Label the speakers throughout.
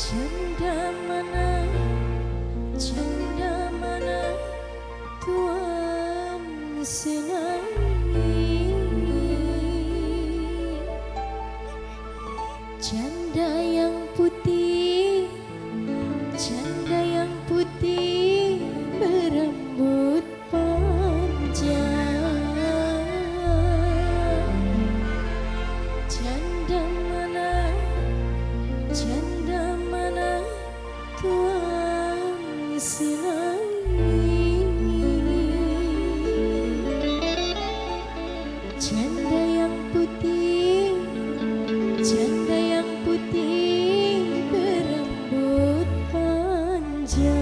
Speaker 1: Janda mana Tuhan senangi, janda yang putih, janda yang putih berambut panjang. Janda mana Tuhan senangi, janda yang putih, janda yang putih berambut panjang.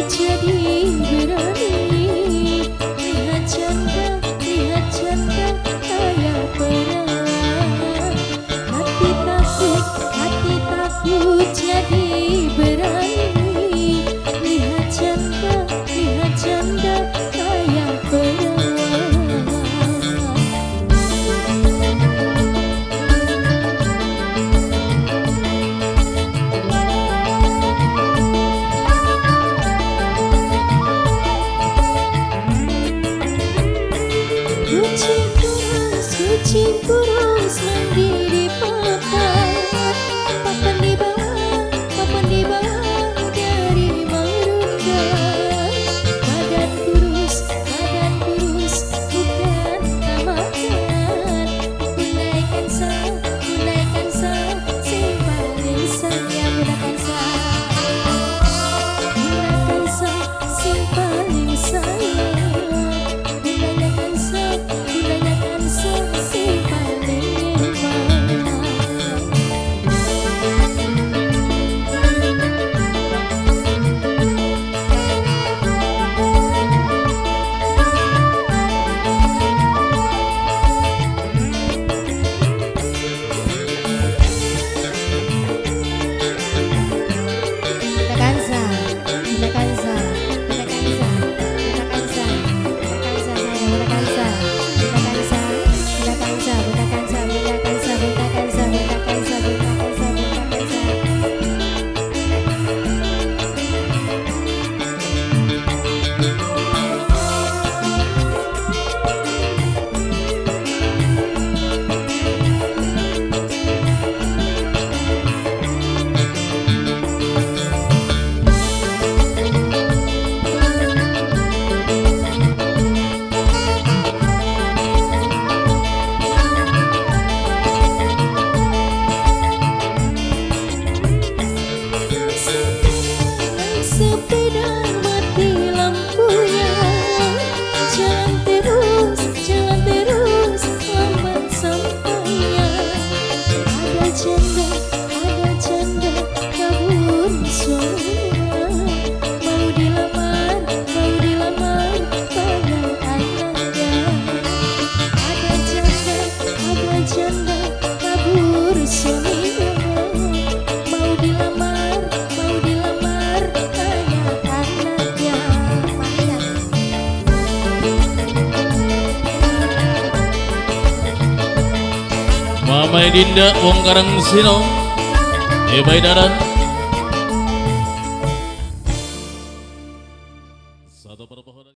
Speaker 1: Jadi berani lihat janda kayak perang. Hati takut jadi berani lihat janda kayak perang. Kucing kurus mandiri papan di bawah dari merunggang. Badan kurus bukan tamakan. Gunaikan sa si paling sayang. Gunakan sa si paling sayang. Gunakan sa si paling janda kabur suaminya. Mau dilamar hanya anaknya.
Speaker 2: Mamai Dinda Wong Karang Sino Ibai Daran